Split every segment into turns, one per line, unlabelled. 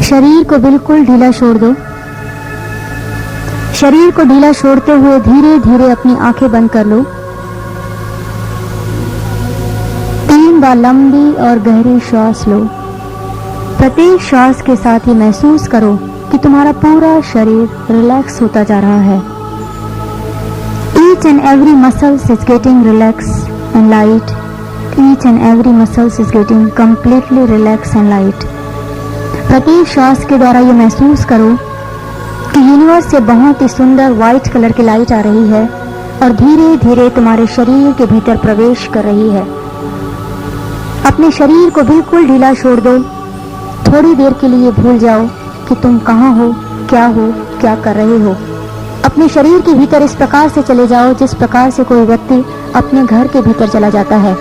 शरीर को बिल्कुल ढीला छोड़ दो। शरीर को ढीला छोड़ते हुए धीरे धीरे अपनी आंखें बंद कर लो। 3 बार लंबी और गहरी श्वास लो। प्रत्येक श्वास के साथ ही महसूस करो कि तुम्हारा पूरा शरीर रिलैक्स होता जा रहा है। Each and every muscle is getting relaxed and light. Each and every muscle is getting completely relaxed and light. प्रत्येक श्वास के द्वारा ये महसूस करो कि यूनिवर्स से बहुत ही सुंदर व्हाइट कलर की लाइट आ रही है और धीरे धीरे तुम्हारे शरीर के भीतर प्रवेश कर रही है। अपने शरीर को बिल्कुल ढीला छोड़ दो। थोड़ी देर के लिए भूल जाओ कि तुम कहाँ हो, क्या कर रहे हो। अपने शरीर के भीतर इस प्रकार से चले जाओ जिस प्रकार से कोई व्यक्ति अपने घर के भीतर चला जाता है,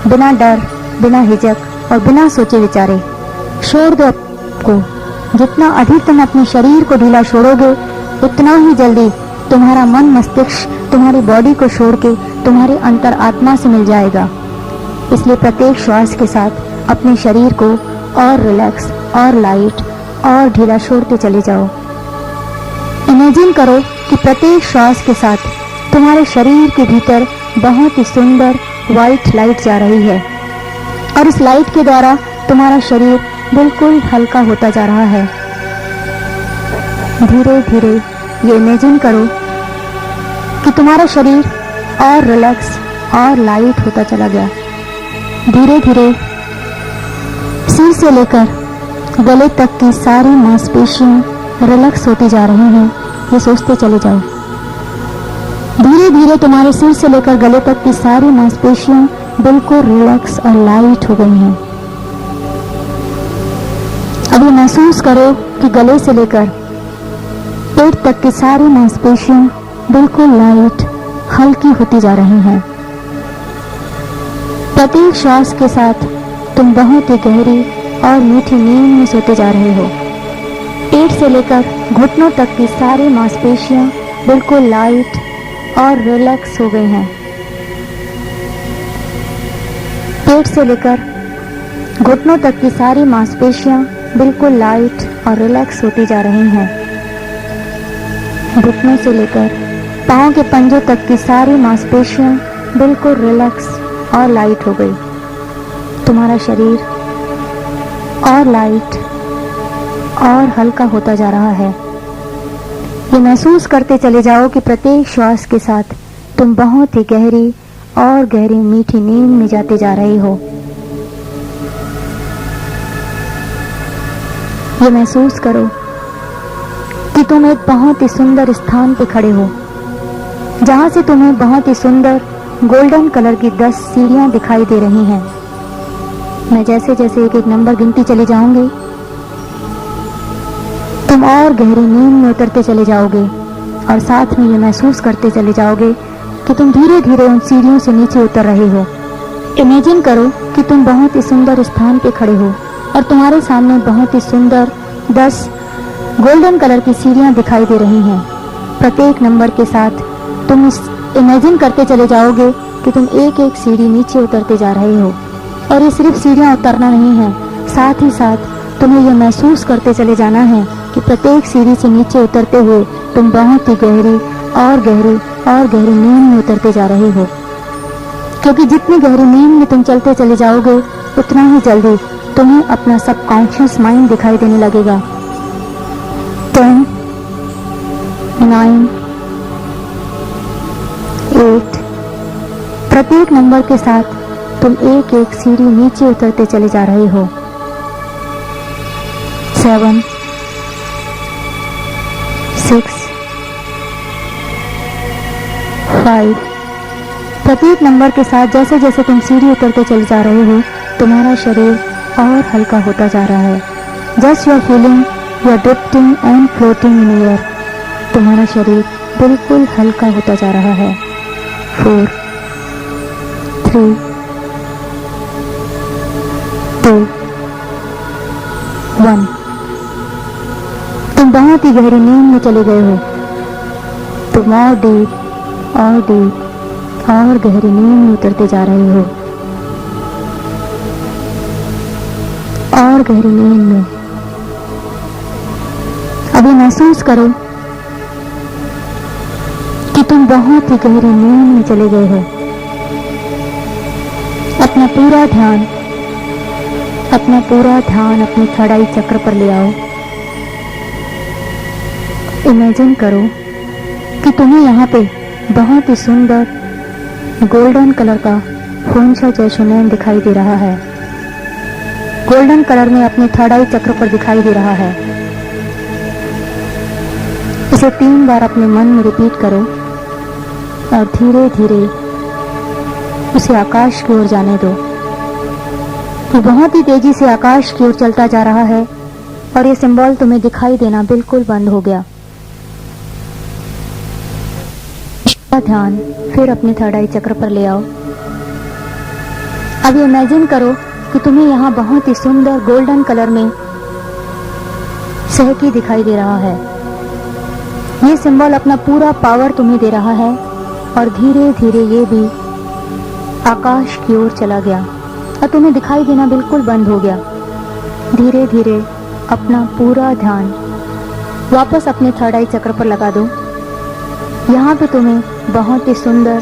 बिना डर, बिना हिचक और बिना सोचे विचारे। छोड़ दो को। जितना अधिक तुम अपने शरीर को ढीला छोड़ोगे उतना ही जल्दी तुम्हारा मन मस्तिष्क तुम्हारी बॉडी को छोड़ के तुम्हारे अंतर आत्मा से मिल जाएगा। इसलिए प्रत्येक श्वास के साथ अपने शरीर को और रिलैक्स और लाइट और ढीला छोड़ते चले जाओ। इमेजिन करो कि प्रत्येक श्वास के साथ तुम्हारे शरीर के भीतर बहुत ही सुंदर व्हाइट लाइट जा रही है और इस लाइट के द्वारा तुम्हारा शरीर बिल्कुल हल्का होता जा रहा है। धीरे धीरे ये इमेजिन करो कि तुम्हारा शरीर और रिलैक्स और लाइट होता चला गया। धीरे धीरे सिर से लेकर गले तक की सारी मांसपेशियां रिलैक्स होती जा रही हैं। ये सोचते चले जाओ। धीरे धीरे तुम्हारे सिर से लेकर गले तक की सारी मांसपेशियां बिल्कुल रिलैक्स और लाइट हो गई हैं। अब ये महसूस करो कि गले से लेकर पेट तक की सारी मांसपेशियां बिल्कुल लाइट हल्की होती जा रही हैं। प्रत्येक श्वास के साथ तुम बहुत ही गहरी और मीठी नींद में सोते जा रहे हो। पेट से लेकर घुटनों तक की सारी मांसपेशियां बिल्कुल लाइट और रिलैक्स हो गई हैं। पेट से लेकर घुटनों तक की सारी मांसपेशियां बिल्कुल लाइट और रिलैक्स होती जा रही हैं। घुटनों से लेकर पांव के पंजों तक की सारी मांसपेशियां बिल्कुल रिलैक्स और लाइट हो गई। तुम्हारा शरीर और लाइट और हल्का होता जा रहा है। ये महसूस करते चले जाओ कि प्रत्येक श्वास के साथ तुम बहुत ही गहरी और गहरी मीठी नींद में जाते जा रहे हो। ये महसूस करो कि तुम एक बहुत ही सुंदर स्थान पे खड़े हो जहां से तुम्हें बहुत ही सुंदर गोल्डन कलर की 10 सीढ़ियां दिखाई दे रही हैं। मैं जैसे जैसे एक एक नंबर गिनती चली जाऊंगी तुम और गहरी नींद में उतरते चले जाओगे और साथ में ये महसूस करते चले जाओगे कि तुम धीरे धीरे उन सीढ़ियों से नीचे उतर रहे हो। इमेजिन करो कि तुम बहुत ही सुंदर स्थान पे खड़े हो और तुम्हारे सामने बहुत ही सुंदर 10 गोल्डन कलर की सीढ़ियां दिखाई दे रही हैं। प्रत्येक नंबर के साथ तुम इस इमेजिन करते चले जाओगे कि तुम एक एक सीढ़ी नीचे उतरते जा रहे हो। और ये सिर्फ सीढ़ियां उतरना नहीं है, साथ ही साथ तुम्हें यह महसूस करते चले जाना है कि प्रत्येक सीढ़ी से नीचे उतरते हुए तुम बहुत ही गहरी और गहरी और गहरी नींद में उतरते जा रहे हो। क्योंकि जितनी गहरी नींद में तुम चलते चले जाओगे उतना ही जल्दी तुम्हें अपना सबकॉन्शियस माइंड दिखाई देने लगेगा। 10, 9, 8 प्रत्येक नंबर के साथ तुम एक एक सीढ़ी नीचे उतरते चले जा रहे हो। 7, 6, 5 प्रत्येक नंबर के साथ जैसे जैसे तुम सीढ़ी उतरते चले जा रहे हो तुम्हारा शरीर और हल्का होता जा रहा है। Just you are feeling you are drifting and floating in air. तुम्हारा शरीर बिल्कुल हल्का होता जा रहा है। 4, 3, 2, 1 तुम बहुत ही गहरी नींद में चले गए हो। तुम और डीप और गहरी नींद में उतरते जा रहे हो और गहरी नींद में अभी महसूस करो कि तुम बहुत ही गहरी नींद में चले गए हो। अपना पूरा ध्यान अपने थर्ड आई चक्र पर ले आओ। इमेजिन करो कि तुम्हें यहाँ पे बहुत ही सुंदर गोल्डन कलर का फोंशा जैशुनैन दिखाई दे रहा है। गोल्डन कलर में अपने थर्ड आई चक्र पर दिखाई दे रहा है। इसे 3 बार अपने मन में रिपीट करो और धीरे धीरे उसे आकाश की ओर जाने दो। तो बहुत ही तेजी से आकाश की ओर चलता जा रहा है और ये सिंबल तुम्हें दिखाई देना बिल्कुल बंद हो गया। ध्यान फिर अपने थर्ड आई चक्र पर ले आओ। अब इमेजिन करो कि तुम्हें यहाँ बहुत ही सुंदर गोल्डन कलर में सहकी दिखाई दे रहा है। ये सिंबल अपना पूरा पावर तुम्हें दे रहा है और धीरे धीरे ये भी आकाश की ओर चला गया और तुम्हें दिखाई देना बिल्कुल बंद हो गया। धीरे धीरे अपना पूरा ध्यान वापस अपने थर्ड आई चक्र पर लगा दो। यहाँ पे तुम्हें बहुत ही सुंदर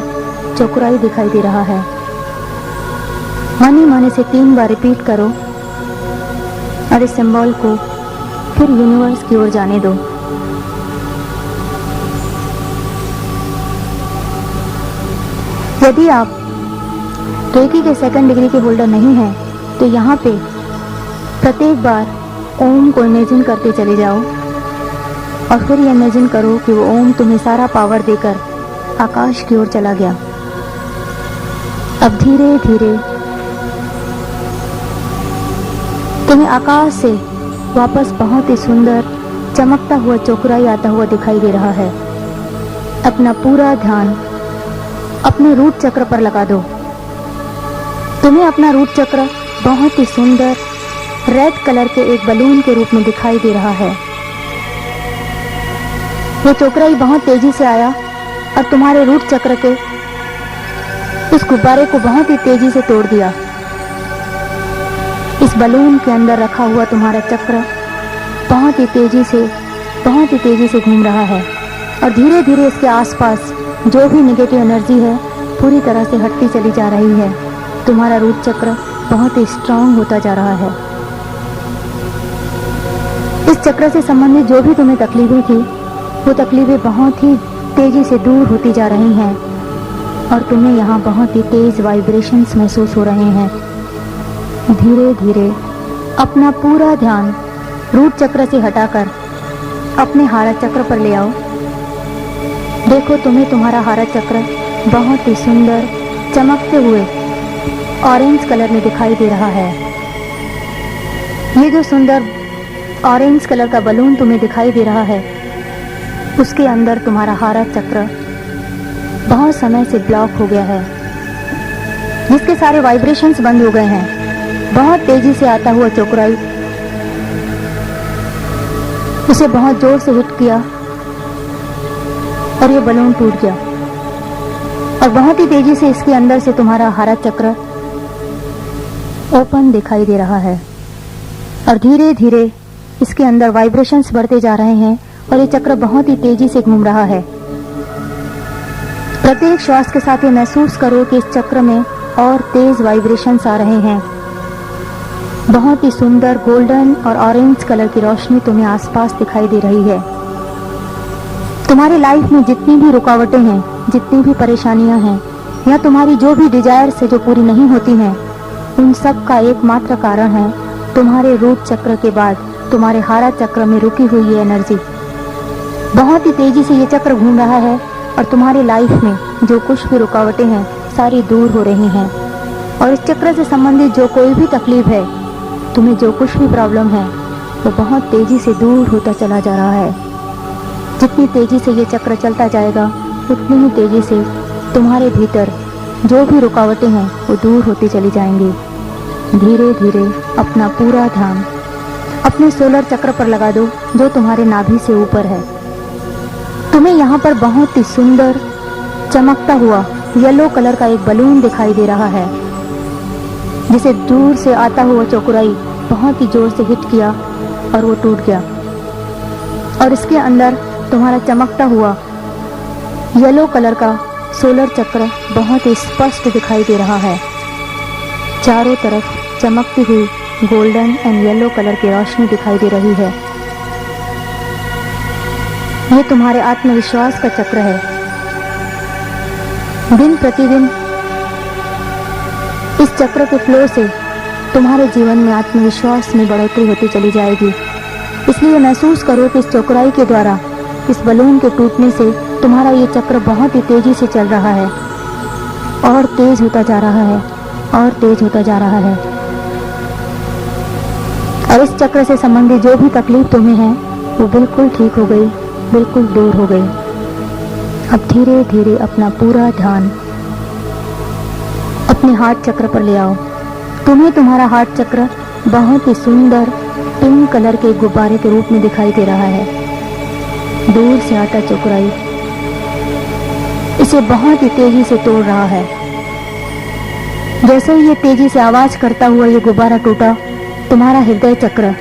चौकराई दिखाई दे रहा है। मन ही मन से 3 बार रिपीट करो और इस सिंबल को फिर यूनिवर्स की ओर जाने दो। यदि आप रेकी के 2nd डिग्री के होल्डर नहीं हैं तो यहाँ पे प्रत्येक बार ओम को इमेजिन करते चले जाओ और फिर ये इमेजिन करो कि वो ओम तुम्हें सारा पावर देकर आकाश की ओर चला गया। अब धीरे धीरे तुम्हें आकाश से वापस बहुत ही सुंदर चमकता हुआ चौकराई आता हुआ दिखाई दे रहा है। अपना पूरा ध्यान अपने रूट चक्र पर लगा दो। तुम्हें अपना रूट चक्र बहुत ही सुंदर रेड कलर के एक बलून के रूप में दिखाई दे रहा है। वो चौकराई बहुत तेजी से आया और तुम्हारे रूट चक्र के उस गुब्बारे को बहुत ही तेजी से तोड़ दिया। इस बलून के अंदर रखा हुआ तुम्हारा चक्र बहुत ही तेजी से घूम रहा है और धीरे धीरे इसके आसपास जो भी नेगेटिव एनर्जी है पूरी तरह से हटती चली जा रही है। तुम्हारा रूट चक्र बहुत ही स्ट्रांग होता जा रहा है। इस चक्र से संबंधित जो भी तुम्हें तकलीफें थी वो तकलीफें बहुत ही तेजी से दूर होती जा रही हैं और तुम्हें यहाँ बहुत ही तेज वाइब्रेशंस महसूस हो रहे हैं। धीरे धीरे अपना पूरा ध्यान रूट चक्र से हटाकर अपने हारा चक्र पर ले आओ। देखो तुम्हें तुम्हारा हारा चक्र बहुत ही सुंदर चमकते हुए ऑरेंज कलर में दिखाई दे रहा है। ये जो सुंदर ऑरेंज कलर का बलून तुम्हें दिखाई दे रहा है उसके अंदर तुम्हारा हारा चक्र बहुत समय से ब्लॉक हो गया है, जिसके सारे वाइब्रेशंस बंद हो गए हैं। बहुत तेजी से आता हुआ चौकराई उसे बहुत जोर से हिट किया और ये बलून टूट गया और बहुत ही तेजी से इसके अंदर से तुम्हारा हारा चक्र ओपन दिखाई दे रहा है और धीरे धीरे इसके अंदर वाइब्रेशंस बढ़ते जा रहे हैं और ये चक्र बहुत ही तेजी से घूम रहा है। प्रत्येक श्वास के साथ ये महसूस करो कि इस चक्र में और तेज वाइब्रेशंस आ रहे हैं। बहुत ही सुंदर गोल्डन और ऑरेंज कलर की रोशनी तुम्हें आसपास दिखाई दे रही है। तुम्हारी लाइफ में जितनी भी रुकावटें हैं, जितनी भी परेशानियां हैं या तुम्हारी जो भी डिजायर से जो पूरी नहीं होती हैं, उन सब का एकमात्र कारण है तुम्हारे रूट चक्र के बाद तुम्हारे हारा चक्र में रुकी हुई ये एनर्जी। बहुत ही तेजी से ये चक्र घूम रहा है और तुम्हारी लाइफ में जो कुछ भी रुकावटें हैं सारी दूर हो रही हैं और इस चक्र से संबंधित जो कोई भी तकलीफ है, तुम्हें जो कुछ भी प्रॉब्लम है वो बहुत तेजी से दूर होता चला जा रहा है। जितनी तेजी से ये चक्र चलता जाएगा उतनी ही तेजी से तुम्हारे भीतर जो भी रुकावटें हैं वो दूर होती चली जाएंगी। धीरे धीरे अपना पूरा ध्यान अपने सोलर चक्र पर लगा दो जो तुम्हारे नाभि से ऊपर है। तुम्हें यहाँ पर बहुत ही सुंदर चमकता हुआ येलो कलर का एक बलून दिखाई दे रहा है, जिसे दूर से आता हुआ चौकराई बहुत ही जोर से हिट किया और वो टूट गया। और इसके अंदर तुम्हारा चमकता हुआ येलो कलर का सोलर चक्र बहुत ही स्पष्ट दिखाई दे रहा है। चारों तरफ चमकती हुई गोल्डन एंड येलो कलर की रोशनी दिखाई दे रही है। ये तुम्हारे आत्मविश्वास का चक्र है। दिन प्रतिदिन इस चक्र के फ्लो से तुम्हारे जीवन में आत्मविश्वास में बढ़ोतरी होती चली जाएगी। इसलिए महसूस करो कि इस चौकराई के द्वारा, इस बलून के टूटने से तुम्हारा ये चक्र बहुत ही तेजी से चल रहा है और तेज होता जा रहा है और तेज होता जा रहा है। और इस चक्र से संबंधित जो भी तकलीफ तुम्हें है वो बिल्कुल ठीक हो गई, बिल्कुल दूर हो गई। अब धीरे धीरे अपना पूरा ध्यान अपने हार्ट चक्र पर ले आओ। तुम्हें तुम्हारा हार्ट चक्र बहुत ही सुंदर पिंक कलर के गुब्बारे के रूप में दिखाई दे रहा है। दूर से आता चौकराई इसे बहुत ही तेजी से तोड़ रहा है। जैसे ही ये तेजी से आवाज करता हुआ ये गुब्बारा टूटा, तुम्हारा हृदय चक्र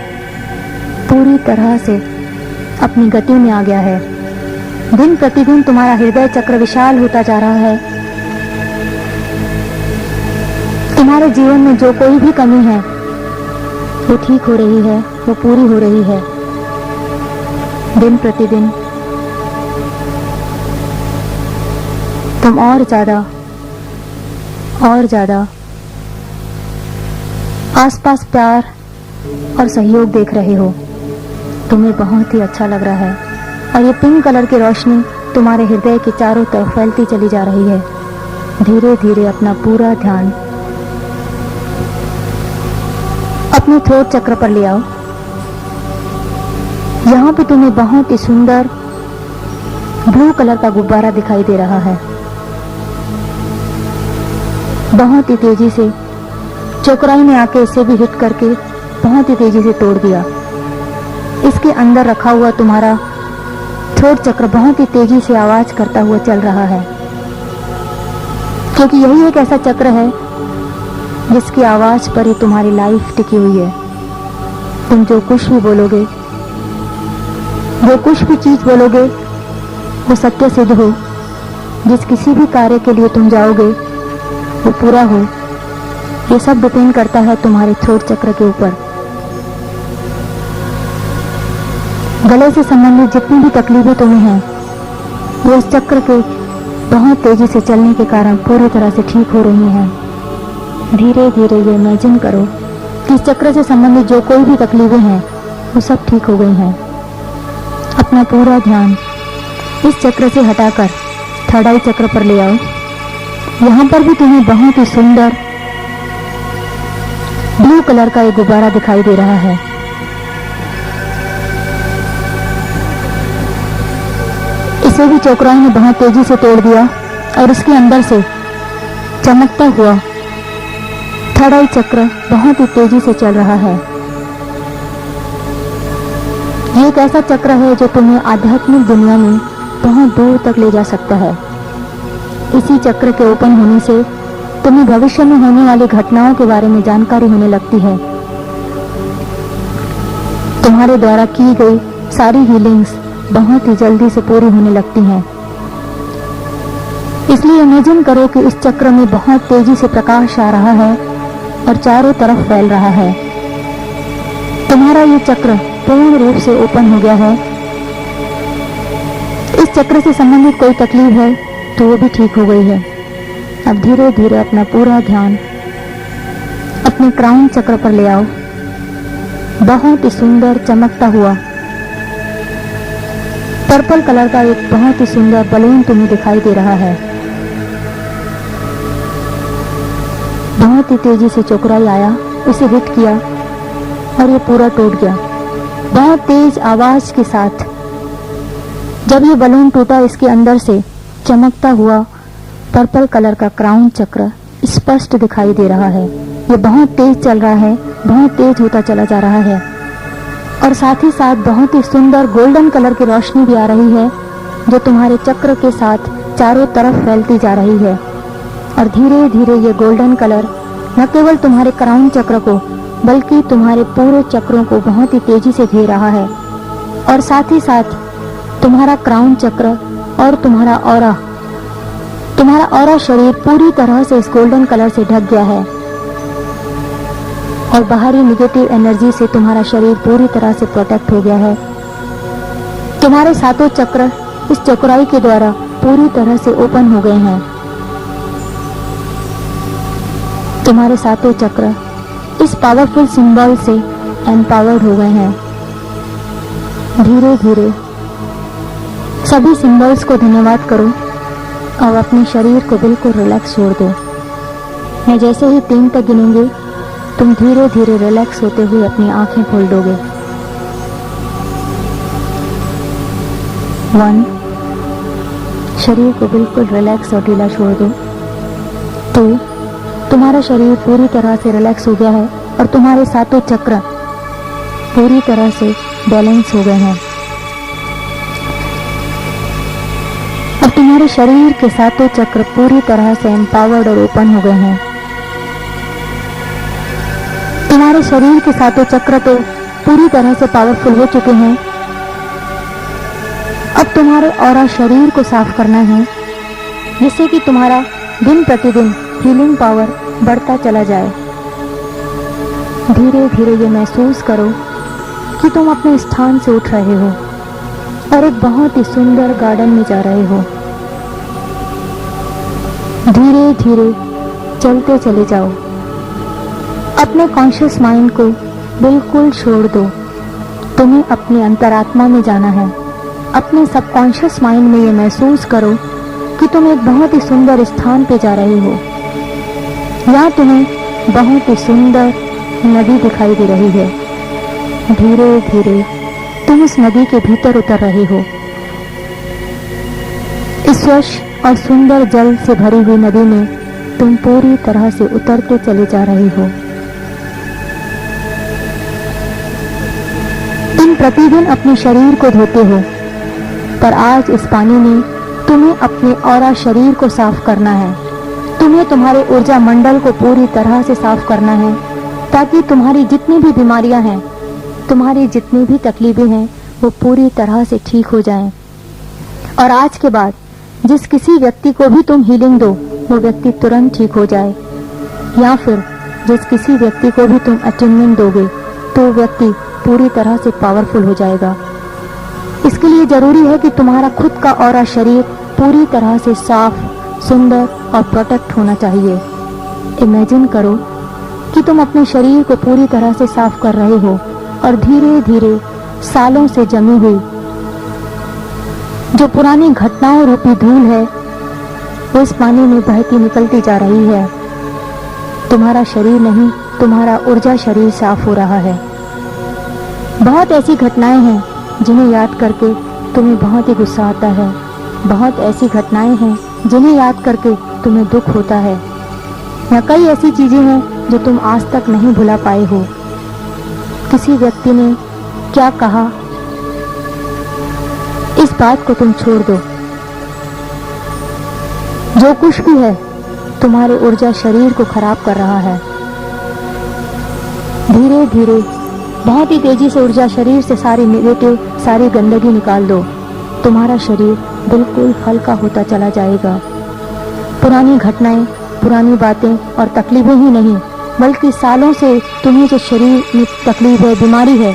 पूरी तरह से अपनी गति में आ गया है। दिन प्रतिदिन तुम्हारा हृदय चक्र विशाल होता जा रहा है। तुम्हारे जीवन में जो कोई भी कमी है वो ठीक हो रही है, वो पूरी हो रही है। दिन प्रतिदिन तुम और ज्यादा आसपास प्यार और सहयोग देख रहे हो। तुम्हें बहुत ही अच्छा लग रहा है और ये पिंक कलर की रोशनी तुम्हारे हृदय के चारों तरफ फैलती चली जा रही है। धीरे धीरे अपना पूरा ध्यान अपने थ्रोट चक्र पर ले आओ। यहाँ पे तुम्हें बहुत ही सुंदर ब्लू कलर का गुब्बारा दिखाई दे रहा है। बहुत ही तेजी से चौकराई ने आके इसे भी हिट करके बहुत ही तेजी से तोड़ दिया। इसके अंदर रखा हुआ तुम्हारा थ्रोट चक्र बहुत ही तेजी से आवाज करता हुआ चल रहा है, क्योंकि यही एक ऐसा चक्र है जिसकी आवाज पर ही तुम्हारी लाइफ टिकी हुई है। तुम जो कुछ भी बोलोगे, जो कुछ भी चीज बोलोगे वो सत्य सिद्ध हो। जिस किसी भी कार्य के लिए तुम जाओगे वो पूरा हो। ये सब डिपेंड करता है तुम्हारे थ्रोट चक्र के ऊपर। गले से संबंधित जितनी भी तकलीफें तुम्हें हैं वो इस चक्र के बहुत तेजी से चलने के कारण पूरी तरह से ठीक हो रही हैं। धीरे धीरे ये इमेजिन करो कि इस चक्र से संबंधित जो कोई भी तकलीफें हैं वो सब ठीक हो गई हैं। अपना पूरा ध्यान इस चक्र से हटाकर थर्ड आई चक्र पर ले आओ। यहाँ पर भी तुम्हें बहुत ही सुंदर ब्लू कलर का एक गुब्बारा दिखाई दे रहा है। इसे भी चौकराई ने बहुत तेजी से तोड़ दिया और इसके अंदर से चमकता हुआ थर्ड आई चक्र बहुत ही तेजी से चल रहा है। ये एक ऐसा चक्र है जो तुम्हें आध्यात्मिक दुनिया में बहुत दूर तक ले जा सकता है। इसी चक्र के ओपन होने से तुम्हें भविष्य में होने वाली घटनाओं के बारे में जानकारी होने लगती है। तुम्हारे द्वारा की गई सारी हीलिंग्स बहुत ही जल्दी से पूरी होने लगती हैं। इसलिए इमेजिन करो कि इस चक्र में बहुत तेजी से प्रकाश आ रहा है और चारों तरफ फैल रहा है। तुम्हारा ये चक्र पूर्ण रूप से ओपन हो गया है। इस चक्र से संबंधित कोई तकलीफ है तो वो भी ठीक हो गई है। अब धीरे धीरे अपना पूरा ध्यान अपने क्राउन चक्र पर ले आओ। बहुत ही सुंदर चमकता हुआ पर्पल कलर का एक बहुत ही सुंदर बलून तुम्हें दिखाई दे रहा है। बहुत ही तेजी से चौकराई आया, उसे हिट किया और ये पूरा टूट गया। बहुत तेज आवाज के साथ जब ये बलून टूटा, इसके अंदर से चमकता हुआ पर्पल कलर का क्राउन चक्र स्पष्ट दिखाई दे रहा है। ये बहुत तेज चल रहा है, बहुत तेज होता चला जा रहा है और साथ ही साथ बहुत ही सुंदर गोल्डन कलर की रोशनी भी आ रही है जो तुम्हारे चक्र के साथ चारों तरफ फैलती जा रही है। और धीरे धीरे ये गोल्डन कलर न केवल तुम्हारे क्राउन चक्र को बल्कि तुम्हारे पूरे चक्रों को बहुत ही तेजी से घेर रहा है। और साथ ही साथ तुम्हारा क्राउन चक्र और तुम्हारा ऑरा शरीर पूरी तरह से इस गोल्डन कलर से ढक गया है और बाहरी निगेटिव एनर्जी से तुम्हारा शरीर पूरी तरह से प्रोटेक्ट हो गया है। तुम्हारे सातों चक्र इस चक्राई के द्वारा पूरी तरह से ओपन हो गए हैं। तुम्हारे सातों चक्र इस पावरफुल सिंबल से एम्पावर्ड हो गए हैं। धीरे धीरे सभी सिंबल्स को धन्यवाद करो और अपने शरीर को बिल्कुल रिलैक्स छोड़ दो। मैं जैसे ही 3 तक गिनूंगी तुम धीरे धीरे रिलैक्स होते हुए अपनी आंखें खोल दोगे। 1, शरीर को बिल्कुल रिलैक्स और ढीला छोड़ दो। 2, तुम्हारा शरीर पूरी तरह से रिलैक्स हो गया है और तुम्हारे सातों चक्र पूरी तरह से बैलेंस हो गए हैं। अब तुम्हारे शरीर के सातों चक्र पूरी तरह से एम्पावर्ड और ओपन हो गए हैं। तुम्हारे शरीर के सातों चक्र तो पूरी तरह से पावरफुल हो चुके हैं। अब तुम्हारे ऑरा शरीर को साफ करना है जिससे कि तुम्हारा दिन प्रतिदिन हीलिंग पावर बढ़ता चला जाए। धीरे धीरे ये महसूस करो कि तुम अपने स्थान से उठ रहे हो और एक बहुत ही सुंदर गार्डन में जा रहे हो। धीरे धीरे चलते चले जाओ। अपने कॉन्शियस माइंड को बिल्कुल छोड़ दो। तुम्हें अपने अंतरात्मा में जाना है। अपने सबकॉन्शियस माइंड में ये महसूस करो कि तुम एक बहुत ही सुंदर स्थान पे जा रहे हो। यहाँ तुम्हें बहुत ही सुंदर नदी दिखाई दे रही है। धीरे धीरे तुम उस नदी के भीतर उतर रहे हो। इस स्वच्छ और सुंदर जल से भरी हुई नदी में तुम पूरी तरह से उतरते चले जा रहे हो। तुम प्रतिदिन अपने शरीर को धोते हो, पर आज इस पानी में तुम्हें अपने ऑरा शरीर को साफ करना है। तुम्हें तुम्हारे ऊर्जा मंडल को पूरी तरह से साफ करना है ताकि तुम्हारी जितनी भी बीमारियां हैं, तुम्हारी जितनी भी तकलीफें हैं, वो पूरी तरह से ठीक हो जाएं। और आज के बाद जिस किसी व्यक्ति को भी तुम हीलिंग दो वो व्यक्ति तुरंत ठीक हो जाए, या फिर जिस किसी व्यक्ति को भी तुम अटेनमेंट दोगे तो व्यक्ति पूरी तरह से पावरफुल हो जाएगा। इसके लिए जरूरी है कि तुम्हारा खुद का ऑरा शरीर पूरी तरह से साफ, सुंदर और प्रोटेक्ट होना चाहिए। इमेजिन करो कि तुम अपने शरीर को पूरी तरह से साफ कर रहे हो और धीरे धीरे सालों से जमी हुई जो पुरानी घटनाओं रूपी धूल है वो इस पानी में बहती निकलती जा रही है। तुम्हारा शरीर नहीं, तुम्हारा ऊर्जा शरीर साफ हो रहा है। बहुत ऐसी घटनाएं हैं जिन्हें याद करके तुम्हें बहुत ही गुस्सा आता है। बहुत ऐसी घटनाएं हैं जिन्हें याद करके तुम्हें दुख होता है। या कई ऐसी चीजें हैं जो तुम आज तक नहीं भुला पाए हो। किसी व्यक्ति ने क्या कहा, इस बात को तुम छोड़ दो। जो कुछ भी है तुम्हारे ऊर्जा शरीर को खराब कर रहा है। धीरे धीरे बहुत ही तेजी से ऊर्जा शरीर से सारी नेगेटिव, सारी गंदगी निकाल दो। तुम्हारा शरीर बिल्कुल हल्का होता चला जाएगा। पुरानी घटनाएं, पुरानी बातें और तकलीफें ही नहीं बल्कि सालों से तुम्हें जो शरीर में तकलीफ है, बीमारी है,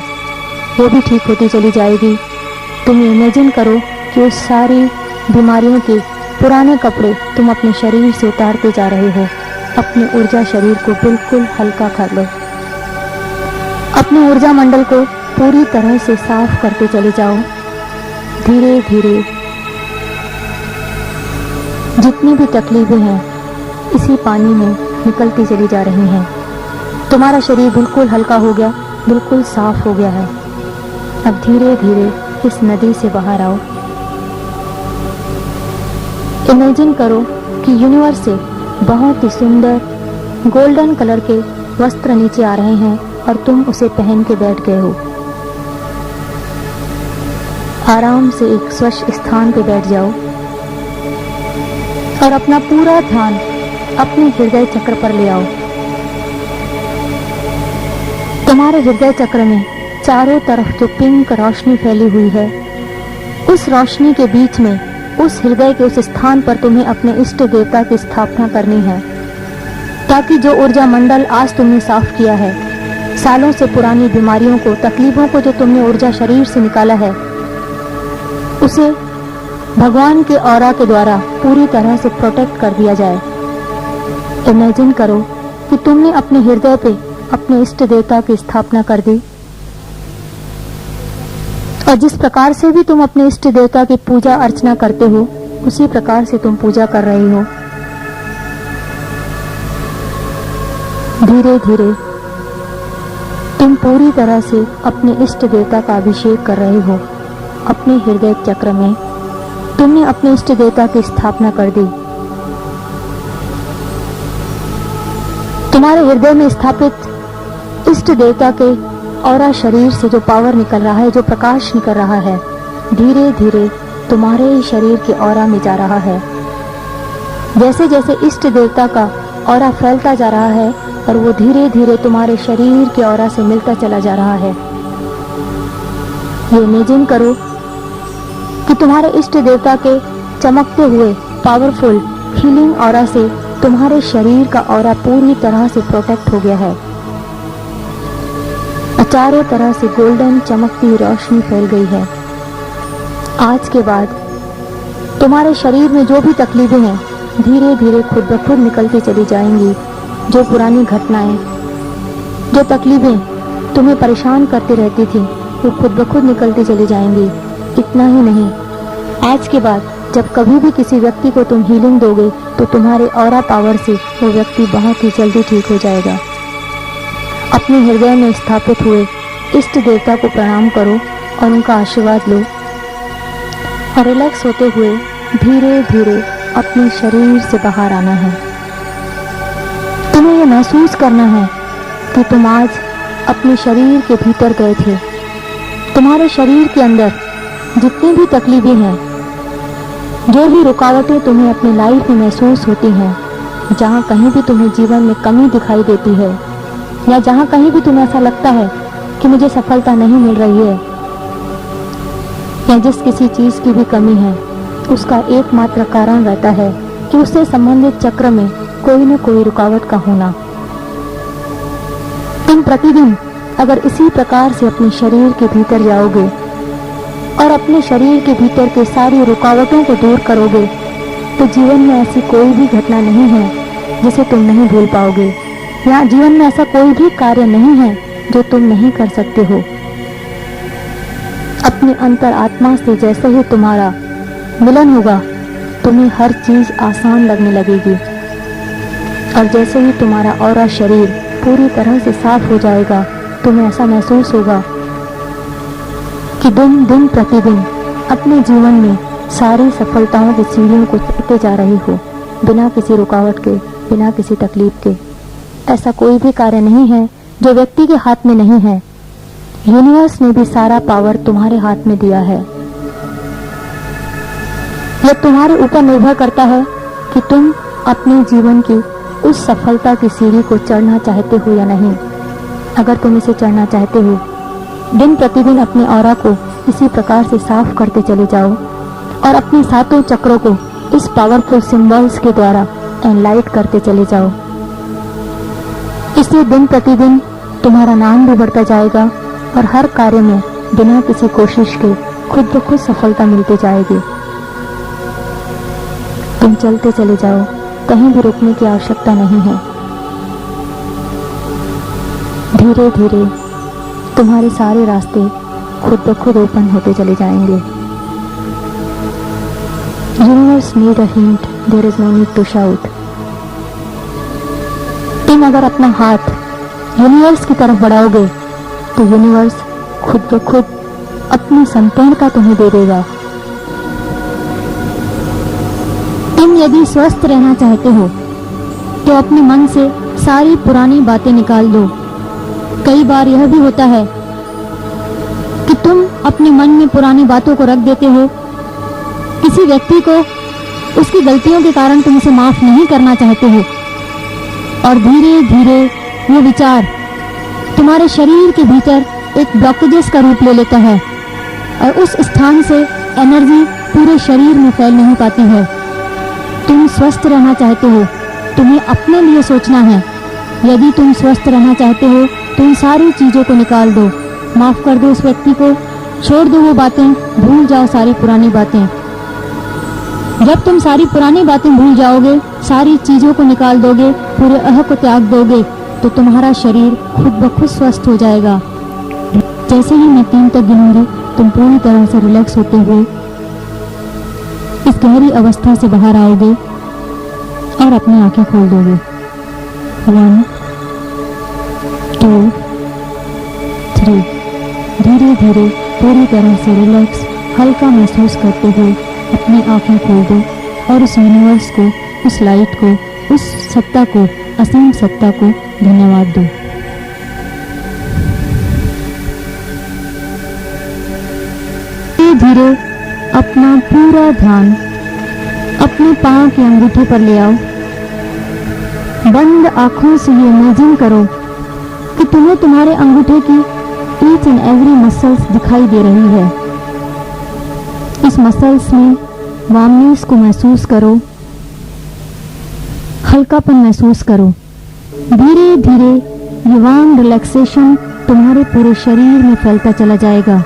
वो भी ठीक होती चली जाएगी। तुम इमेजिन करो कि उस सारी बीमारियों के पुराने कपड़े तुम अपने शरीर से उतारते जा रहे हो। अपने ऊर्जा शरीर को बिल्कुल हल्का कर लो। अपने ऊर्जा मंडल को पूरी तरह से साफ करते चले जाओ। धीरे धीरे जितनी भी तकलीफें हैं इसी पानी में निकलती चली जा रही हैं। तुम्हारा शरीर बिल्कुल हल्का हो गया, बिल्कुल साफ हो गया है। अब धीरे धीरे इस नदी से बाहर आओ। इमेजिन करो कि यूनिवर्स से बहुत ही सुंदर गोल्डन कलर के वस्त्र नीचे आ रहे हैं और तुम उसे पहन के बैठ गए हो। आराम से एक स्वच्छ स्थान पे बैठ जाओ और अपना पूरा ध्यान अपने हृदय चक्र पर ले आओ। तुम्हारे हृदय चक्र में चारों तरफ जो पिंक रोशनी फैली हुई है, उस रोशनी के बीच में उस हृदय के उस स्थान पर तुम्हें अपने इष्ट देवता की स्थापना करनी है, ताकि जो ऊर्जा मंडल आज तुमने साफ किया है, सालों से पुरानी बीमारियों को, तकलीफों को जो तुमने ऊर्जा शरीर से निकाला है, उसे भगवान के ऑरा के द्वारा पूरी तरह से प्रोटेक्ट कर दिया जाए। इमेजिन करो कि तुमने अपने हृदय पे अपने इष्ट देवता की स्थापना कर दी, और जिस प्रकार से भी तुम अपने इष्ट देवता की पूजा अर्चना करते हो, उसी प्रकार से तुम पूजा कर रही हो। धीरे धीरे तुम पूरी तरह से अपने इष्ट देवता का अभिषेक कर रहे हो। अपने हृदय चक्र में तुमने अपने इष्ट देवता की स्थापना कर दी। तुम्हारे हृदय में स्थापित इष्ट देवता के ऑरा शरीर से जो पावर निकल रहा है, जो प्रकाश निकल रहा है, धीरे धीरे तुम्हारे ही शरीर के ऑरा में जा रहा है। जैसे जैसे इष्ट देवता का ऑरा फैलता जा रहा है और वो धीरे धीरे तुम्हारे शरीर के ऑरा से मिलता चला जा रहा है। ये इमेजिन करो कि तुम्हारे इष्ट देवता के चमकते हुए पावरफुल हीलिंग ऑरा से तुम्हारे शरीर का ऑरा पूरी तरह से प्रोटेक्ट हो गया है। चारों तरह से गोल्डन चमकती रोशनी फैल गई है। आज के बाद तुम्हारे शरीर में जो भी तकलीफें हैं, धीरे धीरे खुद ब खुद निकलती चली जाएंगी। जो पुरानी घटनाएं, जो तकलीफें तुम्हें परेशान करती रहती थी, वो खुद ब खुद निकलती चली जाएंगी। इतना ही नहीं, आज के बाद जब कभी भी किसी व्यक्ति को तुम हीलिंग दोगे, तो तुम्हारे ऑरा पावर से वो व्यक्ति बहुत ही जल्दी ठीक हो जाएगा। अपने हृदय में स्थापित हुए इष्ट देवता को प्रणाम करो और उनका आशीर्वाद लो, और रिलैक्स होते हुए धीरे धीरे अपने शरीर से बाहर आना है। तुम्हें यह महसूस करना है कि तुम आज अपने शरीर के भीतर गए थे। तुम्हारे शरीर के अंदर जितनी भी तकलीफें हैं, जो भी रुकावटें तुम्हें अपनी लाइफ में महसूस होती हैं, जहाँ कहीं भी तुम्हें जीवन में कमी दिखाई देती है, या जहाँ कहीं भी तुम्हें ऐसा लगता है कि मुझे सफलता नहीं मिल रही है, या जिस किसी चीज़ की भी कमी है, उसका एकमात्र कारण रहता है कि उससे संबंधित चक्र में कोई न कोई रुकावट का होना। तुम प्रतिदिन अगर इसी प्रकार से अपने शरीर के भीतर जाओगे और अपने शरीर के भीतर के सारी रुकावटों को दूर करोगे, तो जीवन में ऐसी कोई भी घटना नहीं है जिसे तुम नहीं भूल पाओगे, या जीवन में ऐसा कोई भी कार्य नहीं है जो तुम नहीं कर सकते हो। अपनी अंतर आत्मा से जैसे ही तुम्हारा मिलन होगा, तुम्हें हर चीज आसान लगने लगेगी, और जैसे ही तुम्हारा ऑरा शरीर पूरी तरह से साफ हो जाएगा, तुम्हें ऐसा महसूस होगा कि दिन दिन प्रतिदिन अपने जीवन में सारी सफलताओं की सीढ़ियों को चढ़ते जा रही हो, बिना किसी रुकावट के, बिना किसी तकलीफ के। ऐसा कोई भी कार्य नहीं है जो व्यक्ति के हाथ में नहीं है। यूनिवर्स ने भी सारा पावर तुम्हारे हाथ में दिया है। यह तुम्हारे ऊपर निर्भर करता है कि तुम अपने जीवन की उस सफलता की सीढ़ी को चढ़ना चाहते हो या नहीं। अगर तुम इसे चढ़ना चाहते हो, दिन प्रतिदिन अपने ऑरा को इसी प्रकार से साफ करते चले जाओ और अपने सातों चक्रों को इस पावरफुल सिंबल्स के द्वारा एनलाइट करते चले जाओ। इससे दिन प्रतिदिन तुम्हारा नाम भी बढ़ता जाएगा और हर कार्य में बिना किसी कोशिश के खुद ब खुद सफलता मिलती जाएगी। तुम चलते चले जाओ, कहीं भी रुकने की आवश्यकता नहीं है। धीरे धीरे तुम्हारे सारे रास्ते खुद ब खुद ओपन होते चले जाएंगे। Universe need a hint, there is no need to shout. तुम अगर अपना हाथ यूनिवर्स की तरफ बढ़ाओगे, तो यूनिवर्स खुद ब खुद अपनी संपूर्णता तुम्हें दे देगा। तुम यदि स्वस्थ रहना चाहते हो, तो अपने मन से सारी पुरानी बातें निकाल दो। कई बार यह भी होता है कि तुम अपने मन में पुरानी बातों को रख देते हो। किसी व्यक्ति को उसकी गलतियों के कारण तुम उसे माफ नहीं करना चाहते हो, और धीरे धीरे वो विचार तुम्हारे शरीर के भीतर एक ब्लॉकेजेस का रूप ले लेता है और उस स्थान से एनर्जी पूरे शरीर में फैल नहीं पाती है। तुम स्वस्थ रहना चाहते हो, तुम्हें अपने लिए सोचना है। यदि तुम स्वस्थ रहना चाहते हो तो इन सारी चीज़ों को निकाल दो, माफ़ कर दो उस व्यक्ति को, छोड़ दो वो बातें, भूल जाओ सारी पुरानी बातें। जब तुम सारी पुरानी बातें भूल जाओगे, सारी चीज़ों को निकाल दोगे, पूरे अह को त्याग दोगे, तो तुम्हारा शरीर खुद ब खुद स्वस्थ हो जाएगा। जैसे ही मैं 3 तक गिनूंगी, तुम पूरी तरह से रिलैक्स होते हुए इस गहरी अवस्था से बाहर आओगे और अपनी आंखें खोल दोगे। 1 2 3। धीरे धीरे पूरी तरह से रिलैक्स, हल्का महसूस करते हुए अपनी आंखें खोल दो और उस यूनिवर्स को, उस लाइट को, उस सत्ता को, असीम सत्ता को धन्यवाद दो। धीरे धीरे अपना पूरा ध्यान अपने पांव के अंगूठे पर ले आओ। बंद आंखों से ये इमेजिन करो कि तुम्हें तुम्हारे अंगूठे की ईच एंड एवरी मसल्स दिखाई दे रही है। इस मसल्स में वार्मनेस को महसूस करो, हल्कापन महसूस करो। धीरे धीरे ये वार्म रिलैक्सेशन तुम्हारे पूरे शरीर में फैलता चला जाएगा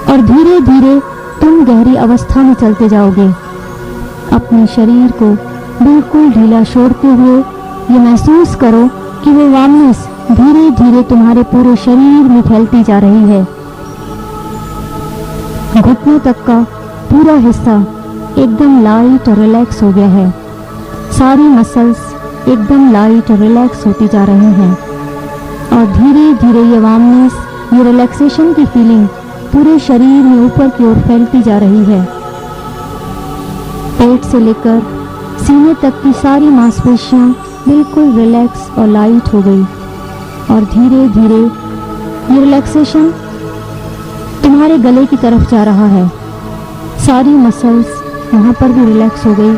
और धीरे धीरे तुम गहरी अवस्था में चलते जाओगे। अपने शरीर को बिल्कुल ढीला छोड़ते हुए ये महसूस करो कि वो वार्मनेस धीरे धीरे तुम्हारे पूरे शरीर में फैलती जा रही है। घुटनों तक का पूरा हिस्सा एकदम लाइट और रिलैक्स हो गया है। सारी मसल्स एकदम लाइट और रिलैक्स होती जा रही हैं और धीरे धीरे ये वार्मनेस, ये रिलैक्सेशन की फीलिंग पूरे शरीर में ऊपर की ओर फैलती जा रही है। पेट से लेकर सीने तक की सारी मांसपेशियां बिल्कुल रिलैक्स और लाइट हो गई और धीरे धीरे ये रिलैक्सेशन तुम्हारे गले की तरफ जा रहा है। सारी मसल्स वहां पर भी रिलैक्स हो गई।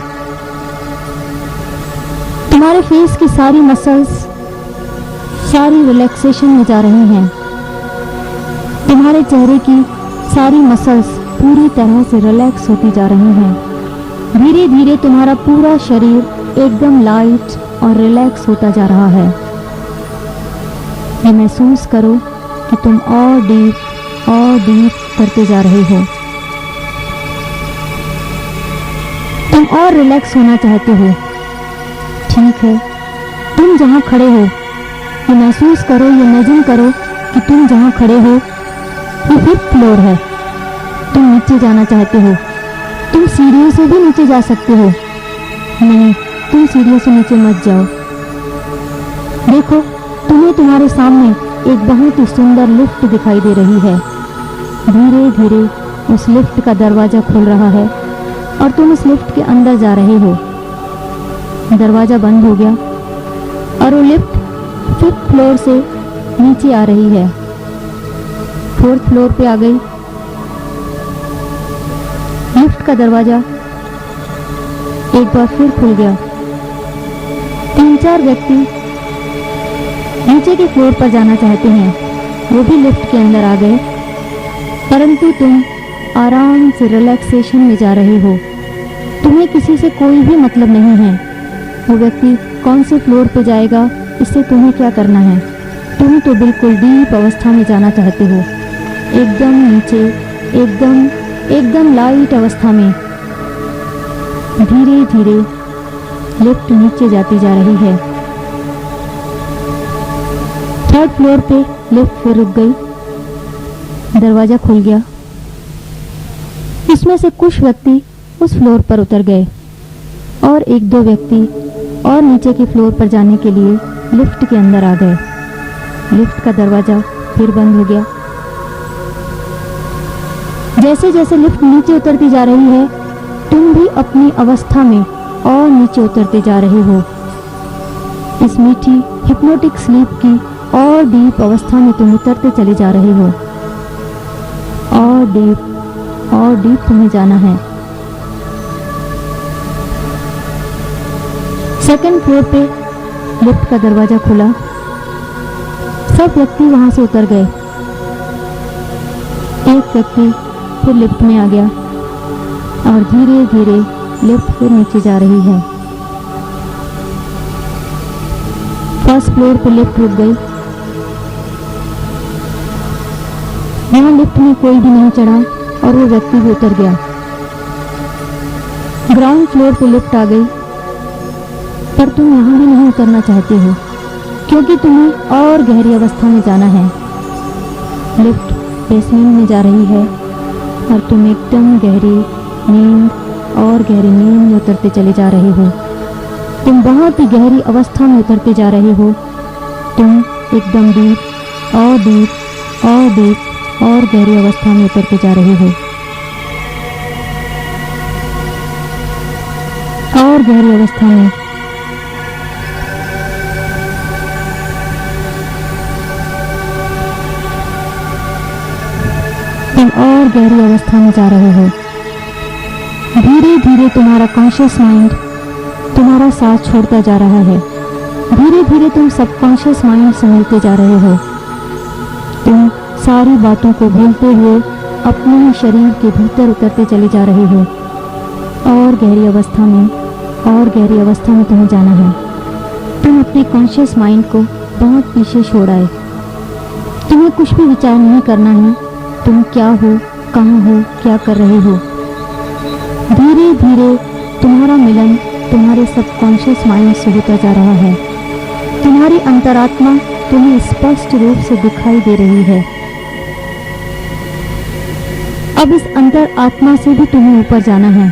तुम्हारे फेस की सारी मसल्स सारी रिलैक्सेशन में जा रही हैं। तुम्हारे चेहरे की सारी मसल्स पूरी तरह से रिलैक्स होती जा रही हैं। धीरे धीरे तुम्हारा पूरा शरीर एकदम लाइट और रिलैक्स होता जा रहा है। ये महसूस करो कि तुम और डीप करते जा रहे हो। तुम और रिलैक्स होना चाहते हो। ठीक है, तुम जहां खड़े हो ये महसूस करो, ये इमेजिन करो कि तुम जहां खड़े हो ये 5th फ्लोर है। तुम नीचे जाना चाहते हो। तुम सीढ़ियों से भी नीचे जा सकते हो। नहीं, तुम सीढ़ियों से नीचे मत जाओ। देखो, तुम्हें तुम्हारे सामने एक बहुत ही सुंदर लिफ्ट दिखाई दे रही है। धीरे धीरे उस लिफ्ट का दरवाजा खुल रहा है और तुम उस लिफ्ट के अंदर जा रहे हो। दरवाजा बंद हो गया और वो लिफ्ट 5th फ्लोर से नीचे आ रही है। 4th फ्लोर पे आ गई। लिफ्ट का दरवाजा एक बार फिर खुल गया। 3-4 व्यक्ति नीचे के फ्लोर पर जाना चाहते हैं, वो भी लिफ्ट के अंदर आ गए, परंतु तुम आराम से रिलैक्सेशन में जा रहे हो। तुम्हें किसी से कोई भी मतलब नहीं है। वो व्यक्ति कौन से फ्लोर पे जाएगा, इससे तुम्हें क्या करना है। तुम तो बिल्कुल डीप अवस्था में जाना चाहते हो, एकदम नीचे, एकदम लाइट अवस्था में। धीरे धीरे लिफ्ट नीचे जाती जा रही है। 3rd फ्लोर पे लिफ्ट फिर रुक गई। दरवाजा खुल गया। इसमें से कुछ व्यक्ति उस फ्लोर पर उतर गए और 1-2 व्यक्ति और नीचे के फ्लोर पर जाने के लिए लिफ्ट के अंदर आ गए। लिफ्ट का दरवाजा फिर बंद हो गया। जैसे जैसे लिफ्ट नीचे उतरती जा रही है, तुम भी अपनी अवस्था में और नीचे उतरते जा रहे हो। इस मीठी हिप्नोटिक स्लीप की और डीप अवस्था में तुम उतरते चले जा रहे हो। और डीप तुम्हें जाना है। 2nd फ्लोर पे लिफ्ट का दरवाजा खुला। सब व्यक्ति वहां से उतर गए। एक व्यक्ति फिर लिफ्ट में आ गया और धीरे धीरे लिफ्ट फिर नीचे जा रही है। फर्स्ट फ्लोर पर लिफ्ट रुक गई। यहाँ लिफ्ट में कोई भी नहीं चढ़ा और वो व्यक्ति भी उतर गया। ग्राउंड फ्लोर पर लिफ्ट आ गई, पर तुम यहाँ भी नहीं उतरना चाहते हो क्योंकि तुम्हें और गहरी अवस्था में जाना है। लिफ्ट बेसमेंट में जा रही है और तुम एकदम गहरी नींद और गहरी नींद में उतरते चले जा रहे हो। तुम बहुत ही गहरी अवस्था में उतरते जा रहे हो। तुम एकदम डीप और डीप और डीप और गहरी अवस्था में उतरते जा रहे हो और गहरी अवस्था में। तुम और गहरी अवस्था में जा रहे हो। धीरे धीरे तुम्हारा कॉन्शियस माइंड तुम्हारा साथ छोड़ता जा रहा है। धीरे धीरे तुम सबकॉन्शियस माइंड से मिलते जा रहे हो। तुम सारी बातों को भूलते हुए अपने ही शरीर के भीतर उतरते चले जा रहे हो और गहरी अवस्था में और गहरी अवस्था में तुम्हें जाना है। तुम अपने कॉन्शियस माइंड को बहुत पीछे छोड़ आए। तुम्हें कुछ भी विचार नहीं करना है तुम क्या हो, कहाँ हो, क्या कर रहे हो। धीरे धीरे तुम्हारा मिलन तुम्हारे सबकॉन्शियस माइंड से होता जा रहा है। तुम्हारी अंतरात्मा तुम्हें स्पष्ट रूप से दिखाई दे रही है। अब इस अंतरात्मा से भी तुम्हें ऊपर जाना है।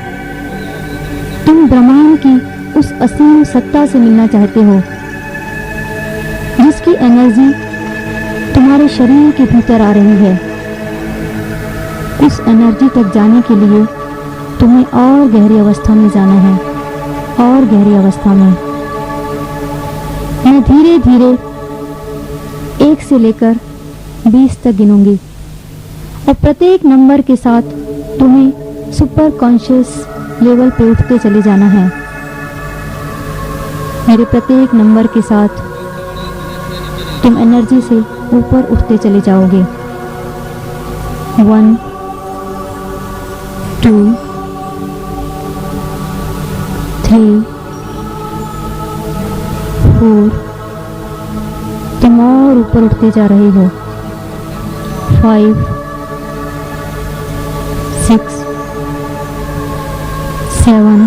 तुम ब्रह्मांड की उस असीम सत्ता से मिलना चाहते हो जिसकी एनर्जी तुम्हारे शरीर के भीतर आ रही है। उस एनर्जी तक जाने के लिए तुम्हें और गहरी अवस्था में जाना है और गहरी अवस्था में। मैं धीरे धीरे 1 से लेकर 20 तक गिनूंगी और प्रत्येक नंबर के साथ तुम्हें सुपर कॉन्शियस लेवल पे उठते चले जाना है। मेरे प्रत्येक नंबर के साथ तुम एनर्जी से ऊपर उठते चले जाओगे। 1 2 3 4 तुम और ऊपर उठते जा रहे हो। 5 6 7